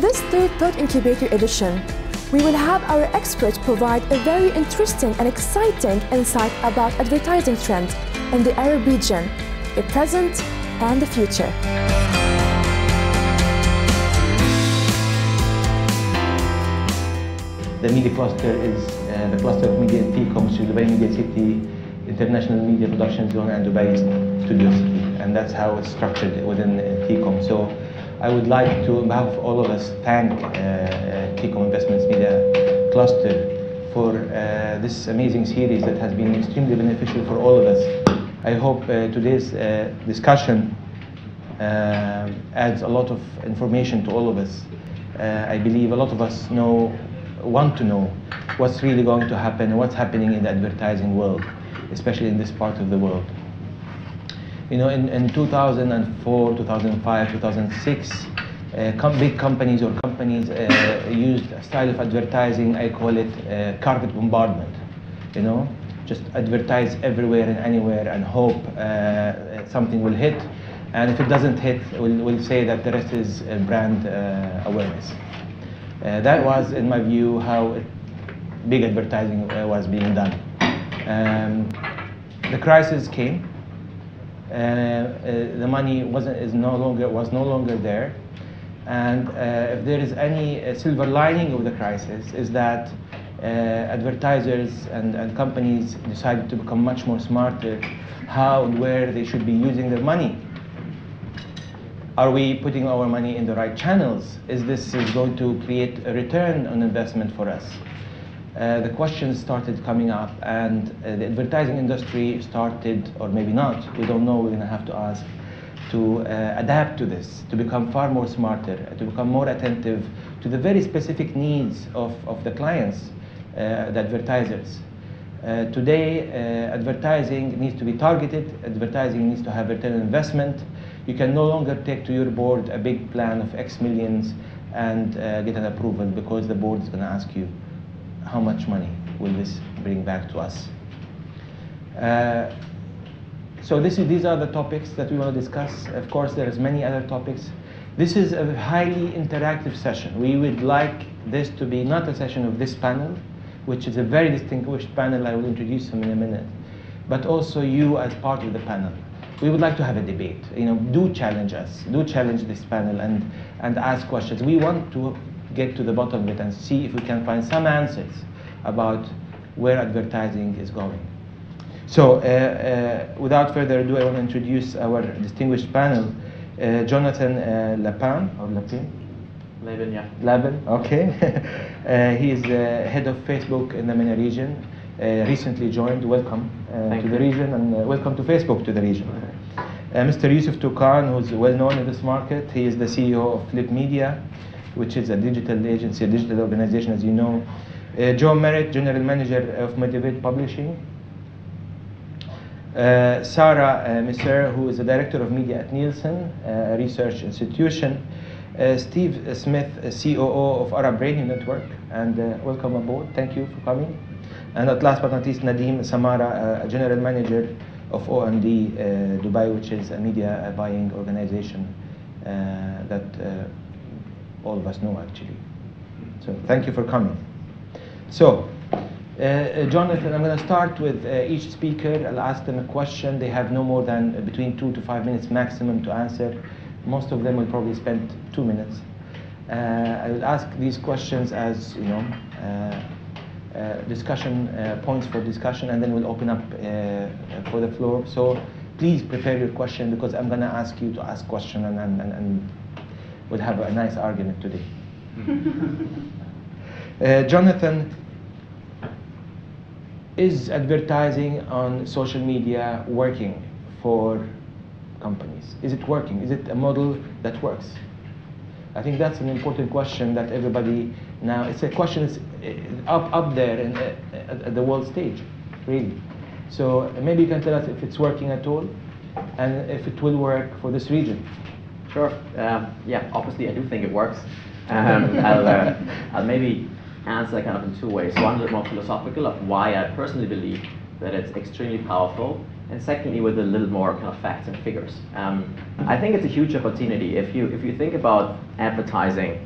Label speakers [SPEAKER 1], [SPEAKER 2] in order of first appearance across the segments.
[SPEAKER 1] this third Thought Incubator edition, we will have our experts provide a very interesting and exciting insight about advertising trends in the Arab region, the present and the future.
[SPEAKER 2] The media cluster is the cluster of media and telecom, which is Dubai Media City, International Media Production Zone, and Dubai Studio City. And that's how it's structured within telecom. So I would like to, on behalf of all of us, thank Telecom Investments Media Cluster for this amazing series that has been extremely beneficial for all of us. I hope today's discussion adds a lot of information to all of us. I believe a lot of us want to know what's really going to happen and what's happening in the advertising world, especially in this part of the world. You know, in 2004, 2005, 2006, big companies used a style of advertising, I call it carpet bombardment. You know, just advertise everywhere and anywhere and hope something will hit. And if it doesn't hit, we'll say that the rest is brand awareness. That was, in my view, how big advertising was being done. The crisis came. The money was no longer there, and if there is any silver lining of the crisis, is that advertisers and companies decided to become much more smarter how and where they should be using their money. Are we putting our money in the right channels? Is this going to create a return on investment for us? The questions started coming up, and the advertising industry started, or maybe not, we don't know, we're going to have to ask, to adapt to this, to become far more smarter, to become more attentive to the very specific needs of the clients, the advertisers. Today, advertising needs to be targeted, advertising needs to have return on investment. You can no longer take to your board a big plan of X millions and get an approval, because the board is going to ask you, how much money will this bring back to us? So these are the topics that we want to discuss. Of course, there's many other topics. This is a highly interactive session. We would like this to be not a session of this panel, which is a very distinguished panel. I will introduce them in a minute, but also you as part of the panel. We would like to have a debate. You know, do challenge us, do challenge this panel and ask questions. We want to get to the bottom of it and see if we can find some answers about where advertising is going. So without further ado, I want to introduce our distinguished panel. Jonathan Lapin, or Lapin?
[SPEAKER 3] Labin, yeah.
[SPEAKER 2] Labin, okay. He is head of Facebook in the MENA region. Recently joined. Welcome to the region, and welcome to Facebook to the region. Mr. Yusuf Toukan, who's well known in this market. He is the CEO of Flip Media, which is a digital agency, a digital organization, as you know. Joe Merritt, General Manager of Motivate Publishing. Sarah Misser, who is the Director of Media at Nielsen, a research institution. Steve Smith, COO of Arab Radio Network, and welcome aboard. Thank you for coming. And at last but not least, Nadim Samara, General Manager of OMD Dubai, which is a media buying organization that all of us know, actually. So thank you for coming. So, Jonathan, I'm going to start with each speaker. I'll ask them a question. They have no more than between 2 to 5 minutes maximum to answer. Most of them will probably spend 2 minutes. I will ask these questions as, you know, discussion points for discussion, and then we'll open up for the floor. So please prepare your question, because I'm going to ask you to ask question, and we'll have a nice argument today. Jonathan, is advertising on social media working for companies? Is it working? Is it a model that works? I think that's an important question that everybody now, it's a question that's up there at the world stage, really. So maybe you can tell us if it's working at all, and if it will work for this region.
[SPEAKER 3] Sure. Yeah, obviously I do think it works. I'll maybe answer kind of in two ways. One, a little more philosophical of why I personally believe that it's extremely powerful, and secondly, with a little more kind of facts and figures. I think it's a huge opportunity. If you think about advertising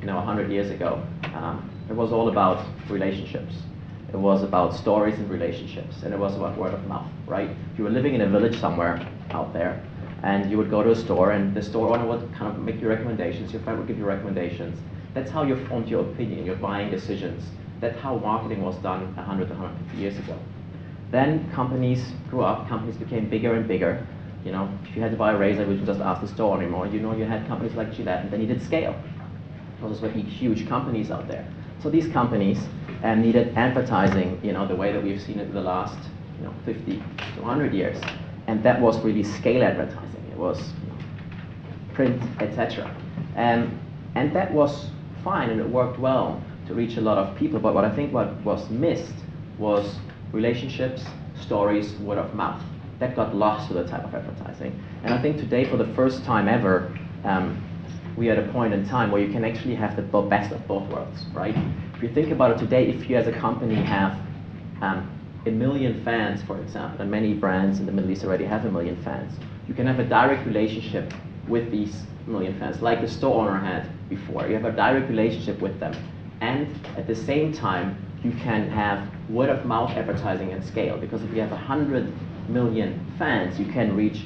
[SPEAKER 3] 100 years ago, it was all about relationships. It was about stories and relationships, and it was about word of mouth, right? If you were living in a village somewhere out there, and you would go to a store, and the store owner would kind of make you recommendations, your friend would give you recommendations. That's how you formed your opinion, your buying decisions. That's how marketing was done 100 to 150 years ago. Then companies grew up, companies became bigger and bigger. If you had to buy a razor, you wouldn't just ask the store anymore. You had companies like Gillette, and they needed scale. Those were huge companies out there. So these companies needed advertising, the way that we've seen it in the last 50 to 100 years. And that was really scale advertising. It was print, etc. And that was fine, and it worked well to reach a lot of people. But what I think what was missed was relationships, stories, word of mouth. That got lost to the type of advertising. And I think today, for the first time ever, we are at a point in time where you can actually have the best of both worlds, right? If you think about it today, if you as a company have 1 million fans, for example, and many brands in the Middle East already have 1 million fans, you can have a direct relationship with these 1 million fans, like the store owner had before. You have a direct relationship with them. And at the same time, you can have word of mouth advertising at scale, because if you have 100 million fans, you can reach,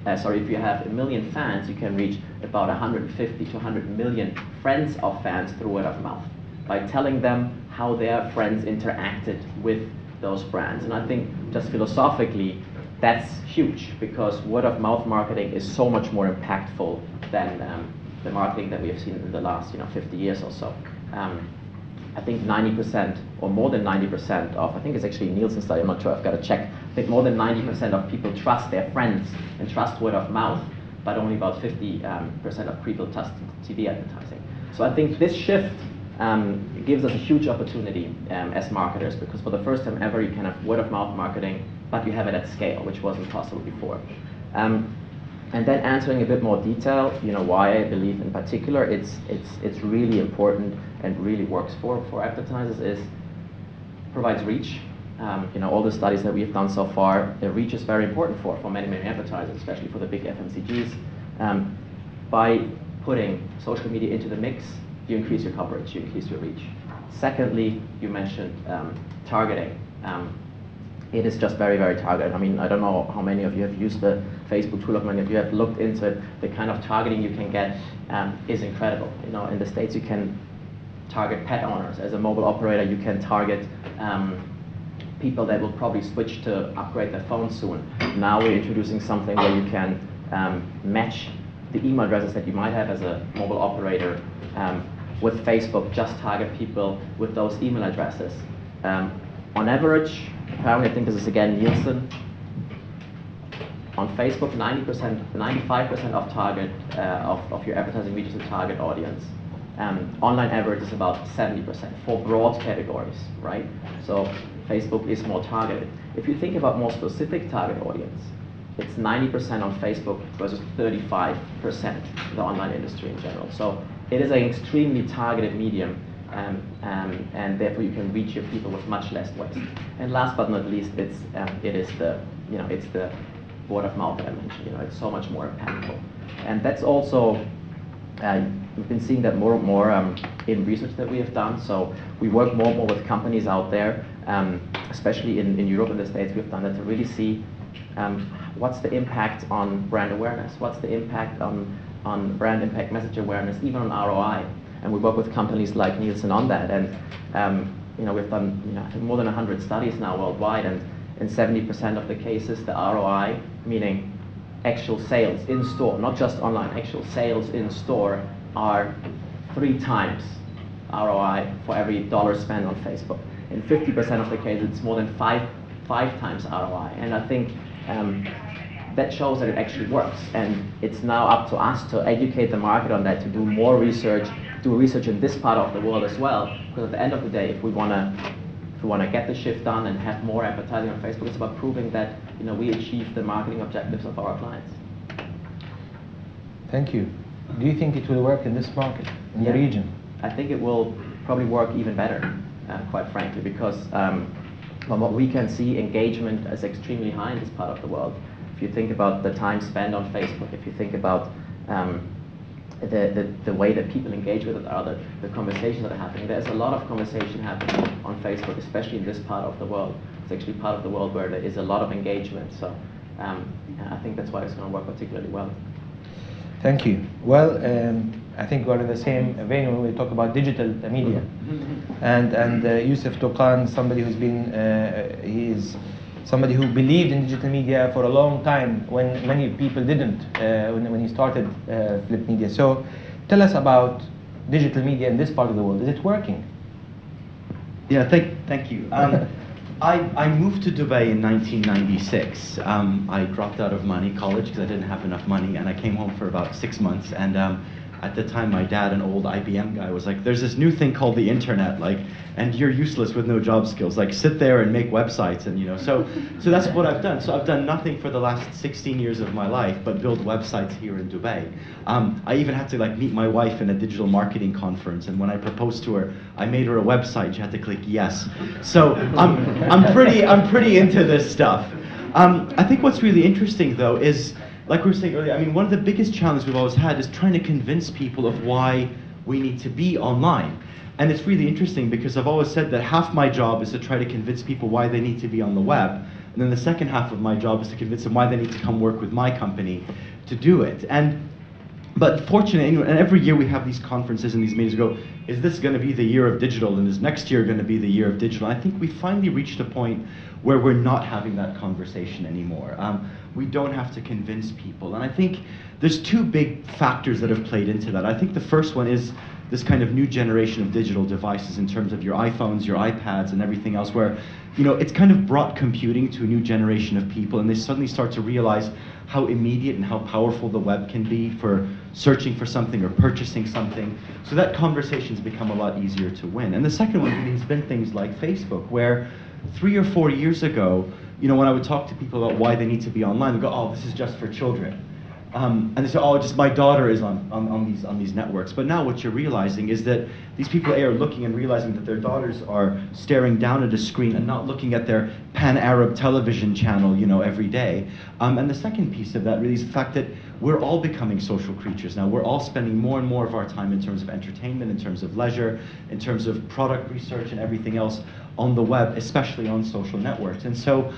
[SPEAKER 3] if you have 1 million fans, you can reach about 150 to 100 million friends of fans through word of mouth, by telling them how their friends interacted with those brands. And I think just philosophically, that's huge, because word of mouth marketing is so much more impactful than the marketing that we have seen in the last 50 years or so. I think 90% or more than 90% of, I think it's actually a Nielsen study, I'm not sure, I've got to check. I think more than 90% of people trust their friends and trust word of mouth, but only about 50% of people trust TV advertising. So I think this shift gives us a huge opportunity as marketers, because for the first time ever you can have word of mouth marketing, but you have it at scale, which wasn't possible before. And then answering a bit more detail, why I believe in particular it's really important and really works for advertisers is provides reach. All the studies that we've done so far, the reach is very important for many advertisers, especially for the big FMCGs. By putting social media into the mix, you increase your coverage, you increase your reach. Secondly, you mentioned targeting. It is just very targeted. I mean, I don't know how many of you have used the Facebook tool, how many of you have looked into it. The kind of targeting you can get is incredible. In the States you can target pet owners. As a mobile operator, you can target people that will probably switch to upgrade their phone soon. Now we're introducing something where you can match the email addresses that you might have as a mobile operator with Facebook, just target people with those email addresses. On average, apparently, I think this is again Nielsen, on Facebook, 95% of target of your advertising reaches a target audience. Online average is about 70% for broad categories, right? So Facebook is more targeted. If you think about more specific target audience, it's 90% on Facebook versus 35% the online industry in general. So it is an extremely targeted medium, and therefore you can reach your people with much less waste. And last but not least, it's the word of mouth that I mentioned. It's so much more impactful, and that's also we've been seeing that more and more in research that we have done. So we work more and more with companies out there, especially in Europe and the States. We've done that to really see what's the impact on brand awareness, what's the impact on brand impact message awareness, even on ROI. And we work with companies like Nielsen on that. And we've done I think more than 100 studies now worldwide, and in 70% of the cases, the ROI, meaning actual sales in store, not just online, actual sales in store are 3 times ROI for every dollar spent on Facebook. In 50% of the cases, it's more than five times ROI. And I think that shows that it actually works. And it's now up to us to educate the market on that, to do more research, do research in this part of the world as well. Because at the end of the day, if we want to get the shift done and have more advertising on Facebook, it's about proving that we achieve the marketing objectives of our clients.
[SPEAKER 2] Thank you. Do you think it will work in this market, in the region?
[SPEAKER 3] I think it will probably work even better, quite frankly, because from what we can see, engagement is extremely high in this part of the world. If you think about the time spent on Facebook, if you think about the way that people engage with it, or the conversations that are happening. There's a lot of conversation happening on Facebook, especially in this part of the world. It's actually part of the world where there is a lot of engagement. So I think that's why it's going to work particularly well.
[SPEAKER 2] Thank you. Well, I think we're in the same vein when we talk about digital media. And Yusuf Toqan, somebody who's been, he is somebody who believed in digital media for a long time when many people didn't, when he started Flip Media. So tell us about digital media in this part of the world. Is it working?
[SPEAKER 4] Yeah, thank you. I moved to Dubai in 1996. I dropped out of college because I didn't have enough money, and I came home for about 6 months. And at the time, my dad, an old IBM guy, was like, "There's this new thing called the internet, like, and you're useless with no job skills. Like, sit there and make websites." And so that's what I've done. So I've done nothing for the last 16 years of my life but build websites here in Dubai. I even had to meet my wife in a digital marketing conference, and when I proposed to her, I made her a website. She had to click yes. So I'm pretty into this stuff. I think what's really interesting though is, like we were saying earlier, I mean, one of the biggest challenges we've always had is trying to convince people of why we need to be online. And it's really interesting because I've always said that half my job is to try to convince people why they need to be on the web, and then the second half of my job is to convince them why they need to come work with my company to do it. But fortunately, and every year we have these conferences and these meetings go, is this going to be the year of digital, and is next year going to be the year of digital? I think we finally reached a point where we're not having that conversation anymore. We don't have to convince people. And I think there's two big factors that have played into that. I think the first one is this kind of new generation of digital devices in terms of your iPhones, your iPads, and everything else, where it's kind of brought computing to a new generation of people, and they suddenly start to realize how immediate and how powerful the web can be for searching for something or purchasing something. So that conversation's become a lot easier to win. And the second one really has been things like Facebook, where 3 or 4 years ago, when I would talk to people about why they need to be online, they go, "Oh, this is just for children." And they say, "Oh, just my daughter is on these networks." But now what you're realizing is that these people are looking and realizing that their daughters are staring down at a screen and not looking at their pan-Arab television channel, every day. And the second piece of that really is the fact that we're all becoming social creatures now. We're all spending more and more of our time in terms of entertainment, in terms of leisure, in terms of product research and everything else on the web, especially on social networks. And so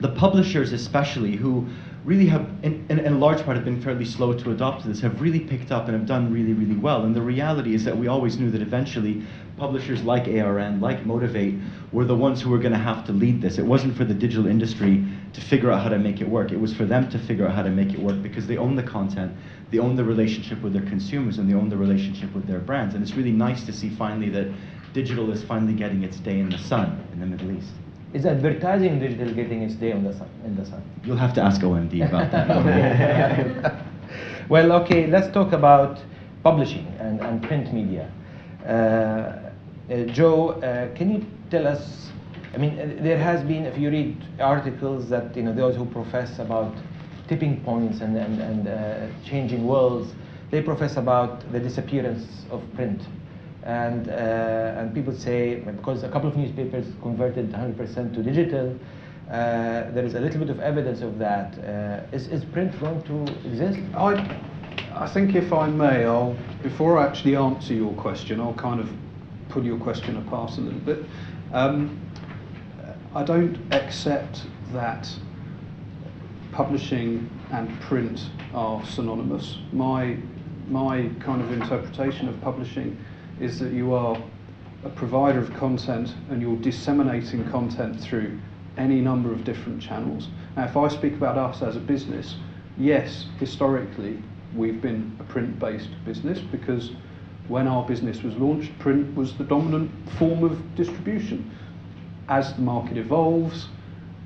[SPEAKER 4] the publishers especially, who really have, in large part, have been fairly slow to adopt this, have really picked up and have done really, really well. And the reality is that we always knew that eventually publishers like ARN, like Motivate, were the ones who were going to have to lead this. It wasn't for the digital industry to figure out how to make it work. It was for them to figure out how to make it work because they own the content, they own the relationship with their consumers, and they own the relationship with their brands. And it's really nice to see finally that digital is finally getting its day in the sun in the Middle East.
[SPEAKER 2] Is advertising digital getting its day in the sun?
[SPEAKER 4] You'll have to ask OMD about that.
[SPEAKER 2] Well, okay, let's talk about publishing and print media. Joe, can you tell us, I mean, there has been, if you read articles that, those who profess about tipping points and changing worlds, they profess about the disappearance of print. And people say, because a couple of newspapers converted 100% to digital, there is a little bit of evidence of that. Is print going to exist?
[SPEAKER 5] I think if I may, before I actually answer your question, I'll kind of pull your question apart a little bit. I don't accept that publishing and print are synonymous. My kind of interpretation of publishing is that you are a provider of content and you're disseminating content through any number of different channels. Now, if I speak about us as a business, yes, historically we've been a print-based business because when our business was launched, print was the dominant form of distribution. As the market evolves,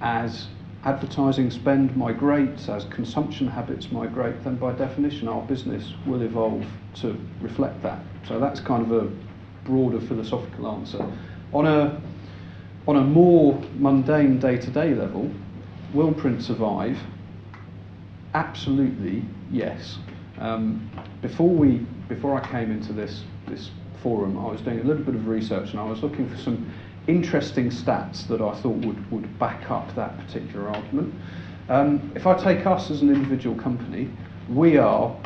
[SPEAKER 5] as advertising spend migrates, as consumption habits migrate, then by definition our business will evolve to reflect that. So that's kind of a broader philosophical answer. On a more mundane day-to-day level, will print survive? Absolutely, yes. Before I came into this forum, I was doing a little bit of research and I was looking for some interesting stats that I thought would back up that particular argument. If I take us as an individual company, we are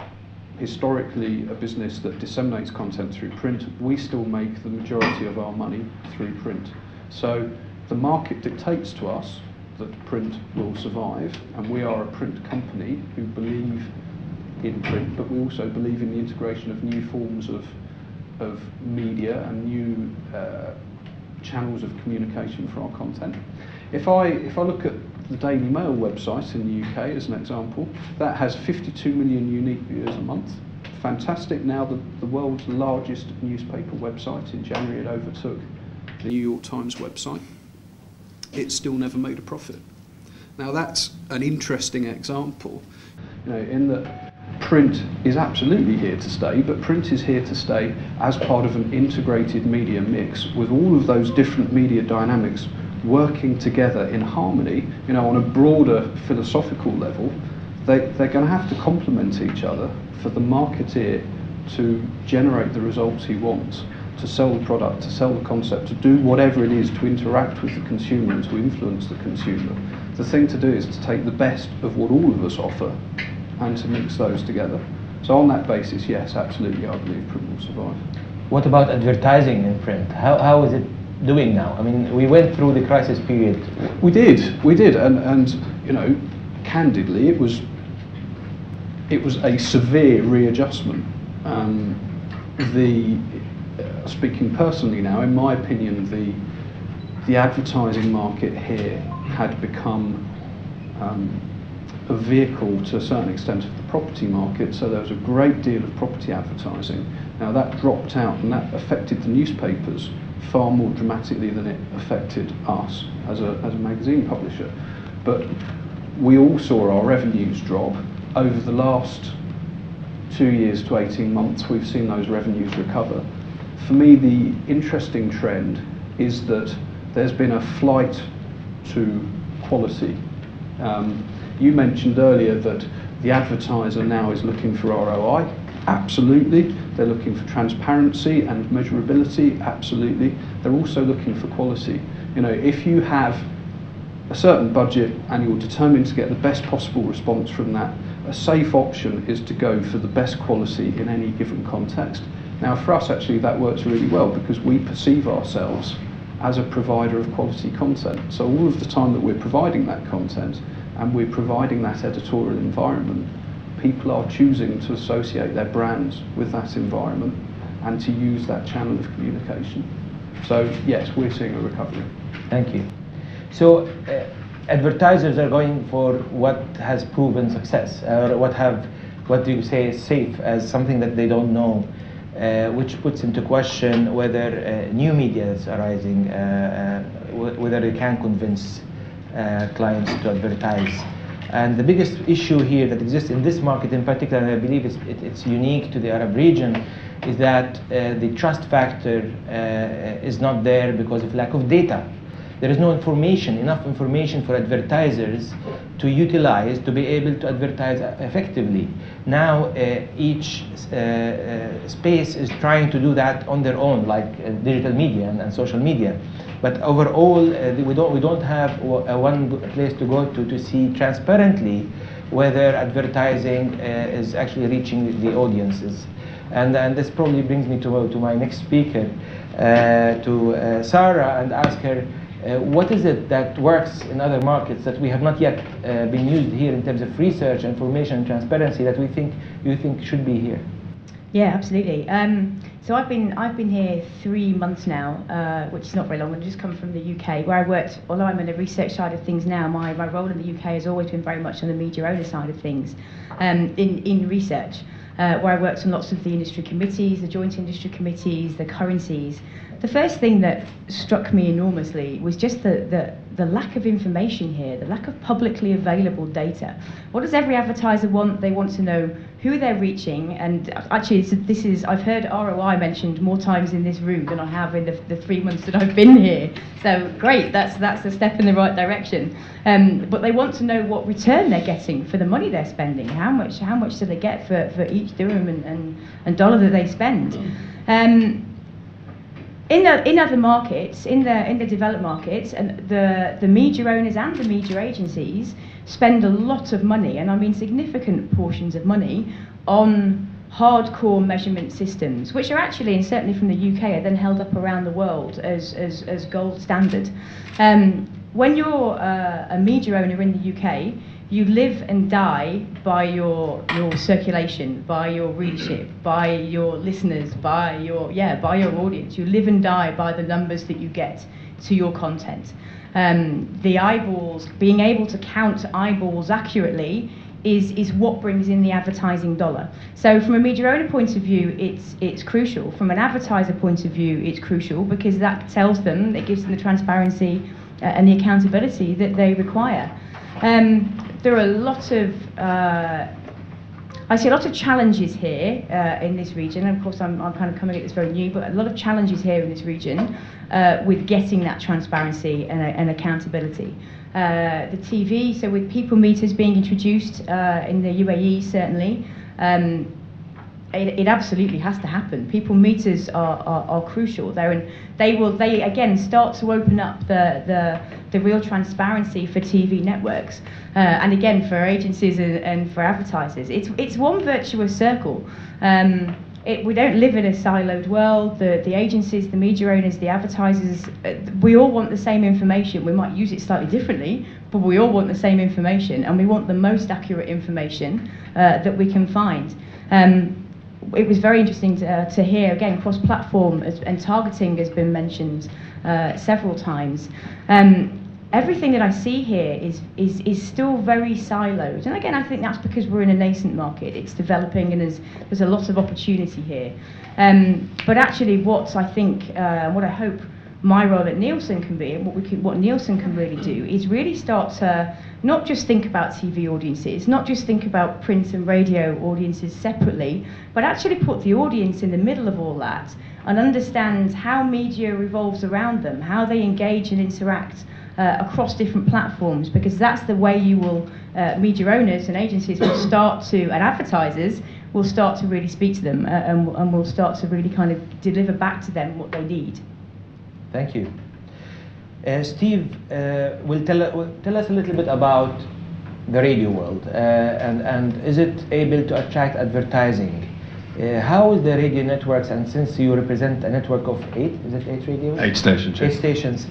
[SPEAKER 5] historically a business that disseminates content through print. We still make the majority of our money through print. So the market dictates to us that print will survive, and we are a print company who believe in print, but we also believe in the integration of new forms of media and new channels of communication for our content. If I look at the Daily Mail website in the UK as an example, that has 52 million unique viewers a month. Fantastic. Now the world's largest newspaper website. In January it overtook the New York Times website. It still never made a profit. Now that's an interesting example, in that print is absolutely here to stay, but print is here to stay as part of an integrated media mix with all of those different media dynamics working together in harmony, on a broader philosophical level. They're going to have to complement each other for the marketeer to generate the results he wants, to sell the product, to sell the concept, to do whatever it is to interact with the consumer and to influence the consumer. The thing to do is to take the best of what all of us offer and to mix those together. So on that basis, yes, absolutely, I believe print will survive.
[SPEAKER 2] What about advertising in print? How is it doing now? I mean, we went through the crisis period.
[SPEAKER 5] We did, and candidly, it was a severe readjustment. Speaking personally now, in my opinion, the advertising market here had become a vehicle to a certain extent of the property market, so there was a great deal of property advertising. Now that dropped out, and that affected the newspapers far more dramatically than it affected us as a magazine publisher. But we all saw our revenues drop. Over the last 2 years to 18 months, we've seen those revenues recover. For me, the interesting trend is that there's been a flight to quality. You mentioned earlier that the advertiser now is looking for ROI. Absolutely. They're looking for transparency and measurability. Absolutely. They're also looking for quality. If you have a certain budget and you're determined to get the best possible response from that, a safe option is to go for the best quality in any given context. Now for us actually that works really well because we perceive ourselves as a provider of quality content. So all of the time that we're providing that content and we're providing that editorial environment, people are choosing to associate their brands with that environment and to use that channel of communication. So yes, we're seeing a recovery.
[SPEAKER 2] Thank you. So advertisers are going for what has proven success, or what do you say is safe, as something that they don't know, which puts into question whether new media is arising, whether they can convince clients to advertise. And the biggest issue here that exists in this market in particular, and I believe it's unique to the Arab region, is that the trust factor is not there because of lack of data. There is no information, enough information for advertisers to utilize to be able to advertise effectively. Now each space is trying to do that on their own, like digital media and social media. But overall, we don't have one place to go to see transparently whether advertising is actually reaching the audiences. And this probably brings me to my next speaker, to Sarah, and ask her, what is it that works in other markets that we have not yet been used here in terms of research, information, and transparency that you think should be here?
[SPEAKER 6] Yeah, absolutely. So I've been here 3 months now, which is not very long. I've just come from the UK, where I worked. Although I'm on the research side of things now, my role in the UK has always been very much on the media owner side of things, in research, where I worked on lots of the industry committees, the joint industry committees, the currencies. The first thing that struck me enormously was just the lack of information here, the lack of publicly available data. What does every advertiser want? They want to know who they're reaching, and actually this is I've heard ROI mentioned more times in this room than I have in the 3 months that I've been here. So great, that's a step in the right direction. But they want to know what return they're getting for the money they're spending. How much do they get for each dirham and dollar that they spend? In other markets, in the developed markets, and the media owners and the media agencies spend a lot of money, and I mean significant portions of money, on hardcore measurement systems, which are actually, and certainly from the UK, are then held up around the world as gold standard. When you're a media owner in the UK, you live and die by your circulation, by your readership, by your listeners, by your audience. You live and die by the numbers that you get to your content. The eyeballs, being able to count eyeballs accurately is what brings in the advertising dollar. So from a media owner point of view, it's crucial. From an advertiser point of view, it's crucial because that tells them, it gives them the transparency and the accountability that they require. There are a lot of, I see a lot of challenges here in this region. And of course, I'm kind of coming at this very new, but a lot of challenges here in this region with getting that transparency and accountability. The TV, so with people meters being introduced in the UAE, certainly, it absolutely has to happen. People meters are crucial there, and they again start to open up the real transparency for TV networks, and again for agencies and for advertisers. It's one virtuous circle. We don't live in a siloed world. The agencies, the media owners, the advertisers, we all want the same information. We might use it slightly differently, but we all want the same information, and we want the most accurate information that we can find. It was very interesting to hear, again, cross-platform and targeting has been mentioned several times. Everything that I see here is still very siloed. And again, I think that's because we're in a nascent market. It's developing and there's a lot of opportunity here. But actually what I think, what I hope my role at Nielsen can be, and what Nielsen can really do, is really start to not just think about TV audiences, not just think about print and radio audiences separately, but actually put the audience in the middle of all that and understand how media revolves around them, how they engage and interact across different platforms, because that's the way you will, media owners and agencies will start to, and advertisers will start to really speak to them and will start to really kind of deliver back to them what they need.
[SPEAKER 2] Thank you. Steve will tell us a little bit about the radio world and is it able to attract advertising? How is the radio networks, and since you represent a network of 8, is it 8 radios?
[SPEAKER 7] 8 stations.
[SPEAKER 2] 8 stations.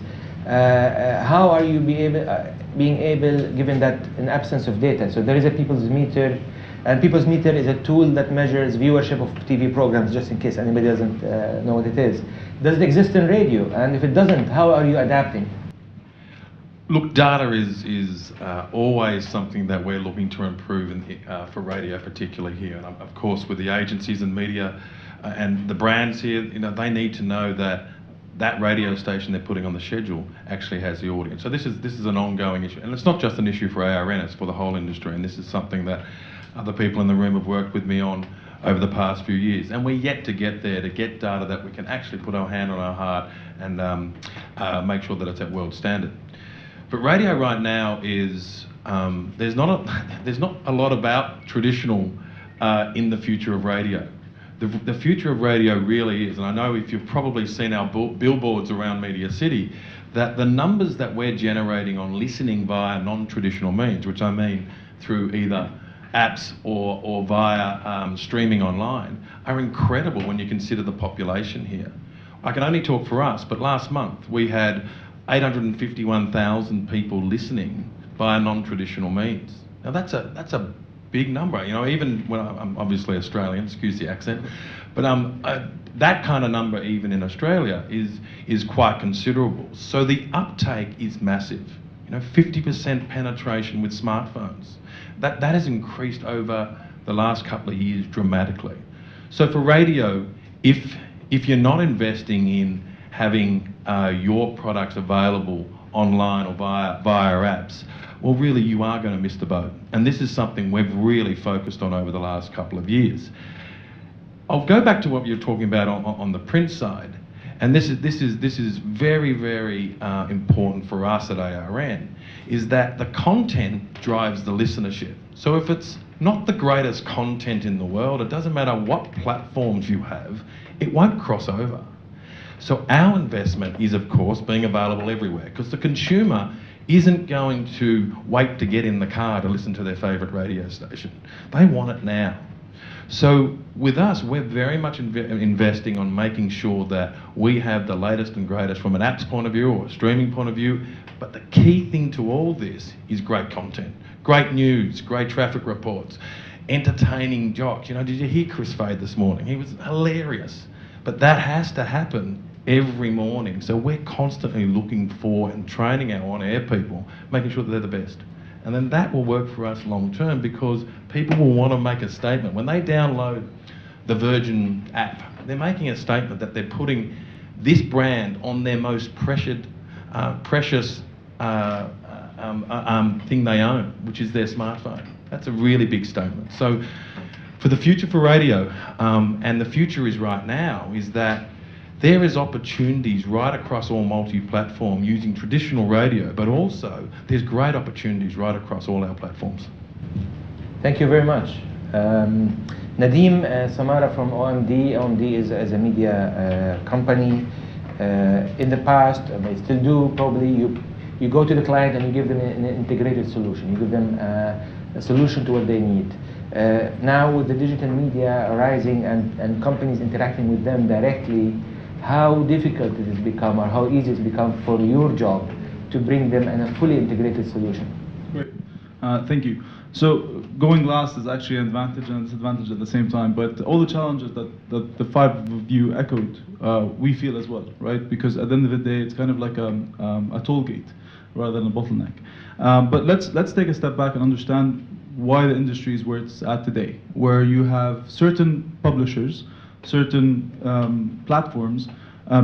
[SPEAKER 2] How are you being able, given that in absence of data? So there is a people's meter, and people's meter is a tool that measures viewership of TV programs, just in case anybody doesn't know what it is. Does it exist in radio? And if it doesn't, how are you adapting?
[SPEAKER 7] Look, data is always something that we're looking to improve for radio, particularly here. And of course, with the agencies and media and the brands here, they need to know that radio station they're putting on the schedule actually has the audience. So this is an ongoing issue, and it's not just an issue for ARN; it's for the whole industry. And this is something that other people in the room have worked with me on over the past few years, and we're yet to get there, to get data that we can actually put our hand on our heart and make sure that it's at world standard. But radio right now is, there's not a lot about traditional in the future of radio. The future of radio really is, and I know if you've probably seen our billboards around Media City, that the numbers that we're generating on listening via non-traditional means, which I mean through either apps or via streaming online, are incredible when you consider the population here. I can only talk for us, but last month we had 851,000 people listening via non-traditional means. Now that's a big number, even when I'm obviously Australian, excuse the accent, but that kind of number even in Australia is quite considerable. So the uptake is massive. 50% penetration with smartphones. That has increased over the last couple of years dramatically. So for radio, if you're not investing in having your products available online or via apps, well, really you are going to miss the boat. And this is something we've really focused on over the last couple of years. I'll go back to what you're talking about on the print side, and this is very, very important for us at ARN, is that the content drives the listenership. So if it's not the greatest content in the world, it doesn't matter what platforms you have, it won't cross over. So our investment is, of course, being available everywhere, because the consumer isn't going to wait to get in the car to listen to their favourite radio station. They want it now. So with us, we're very much investing on making sure that we have the latest and greatest from an apps point of view or a streaming point of view. But the key thing to all this is great content, great news, great traffic reports, entertaining jocks. You know, did you hear Chris Fade this morning? He was hilarious. But that has to happen every morning. So we're constantly looking for and training our on-air people, making sure that they're the best. And then that will work for us long term, because people will want to make a statement. When they download the Virgin app, they're making a statement that they're putting this brand on their most precious thing they own, which is their smartphone. That's a really big statement. So for the future for radio, and the future is right now, is that there is opportunities right across all multi-platform using traditional radio, but also there's great opportunities right across all our platforms.
[SPEAKER 2] Thank you very much. Nadeem, Samara from OMD. OMD is a media company. In the past, they still do probably, you go to the client and you give them an integrated solution. You give them a solution to what they need. Now with the digital media rising and companies interacting with them directly, how difficult it has become, or how easy it's become for your job to bring them a fully integrated solution?
[SPEAKER 8] Great, thank you. So going last is actually an advantage and a disadvantage at the same time, but all the challenges that the five of you echoed, we feel as well, right? Because at the end of the day, it's kind of like a toll gate rather than a bottleneck. But let's take a step back and understand why the industry is where it's at today, where you have certain publishers, certain platforms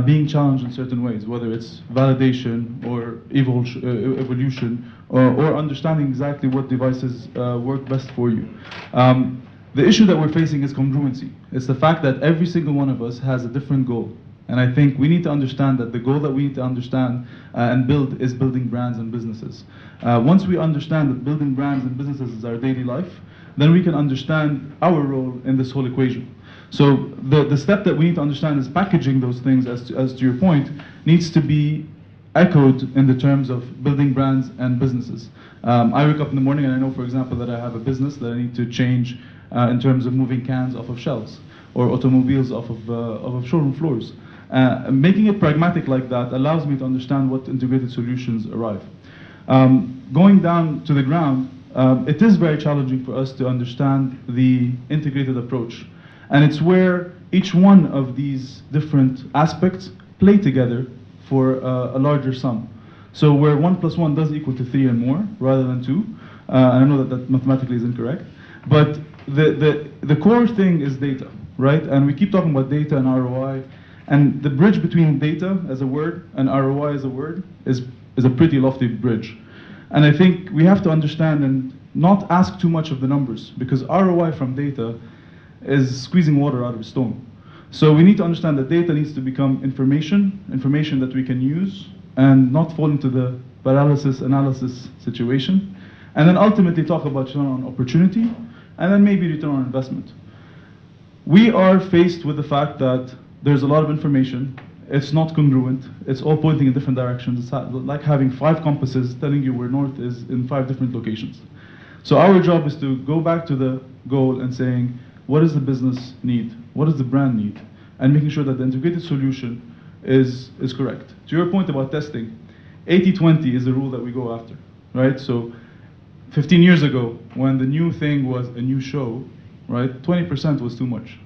[SPEAKER 8] being challenged in certain ways, whether it's validation or evolution or understanding exactly what devices work best for you. The issue that we're facing is congruency. It's the fact that every single one of us has a different goal. And I think we need to understand that the goal that we need to understand and build is building brands and businesses. Once we understand that building brands and businesses is our daily life, then we can understand our role in this whole equation. So the step that we need to understand is packaging those things, as to your point, needs to be echoed in the terms of building brands and businesses. I wake up in the morning and I know, for example, that I have a business that I need to change in terms of moving cans off of shelves or automobiles off of showroom floors. Making it pragmatic like that allows me to understand what integrated solutions arrive. Going down to the ground, it is very challenging for us to understand the integrated approach. And it's where each one of these different aspects play together for a larger sum. So where 1 + 1 does equal to 3 and more, rather than 2. And I know that mathematically is incorrect. But the core thing is data, right? And we keep talking about data and ROI. And the bridge between data as a word and ROI as a word is a pretty lofty bridge. And I think we have to understand and not ask too much of the numbers, because ROI from data is squeezing water out of a stone. So we need to understand that data needs to become information that we can use and not fall into the paralysis analysis situation. And then ultimately talk about return on opportunity and then maybe return on investment. We are faced with the fact that there's a lot of information. It's not congruent. It's all pointing in different directions. It's like having 5 compasses telling you where north is in 5 different locations. So our job is to go back to the goal and saying, what does the business need? What does the brand need? And making sure that the integrated solution is correct. To your point about testing, 80-20 is the rule that we go after, right? So 15 years ago, when the new thing was a new show, right, 20% was too much.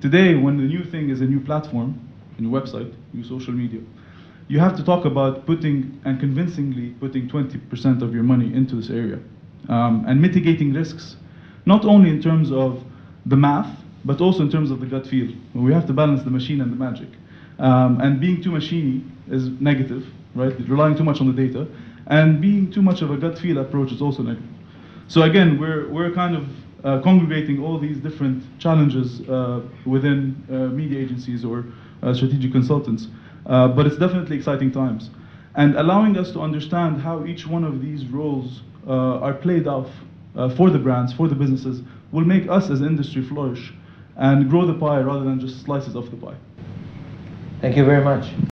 [SPEAKER 8] Today, when the new thing is a new platform, a new website, new social media, you have to talk about putting and convincingly putting 20% of your money into this area and mitigating risks, not only in terms of the math, but also in terms of the gut feel. We have to balance the machine and the magic. And being too machiney is negative, right? Relying too much on the data. And being too much of a gut feel approach is also negative. So again, we're kind of congregating all these different challenges within media agencies or strategic consultants. But it's definitely exciting times. And allowing us to understand how each one of these roles are played off for the brands, for the businesses, will make us as an industry flourish and grow the pie rather than just slices of the pie.
[SPEAKER 2] Thank you very much.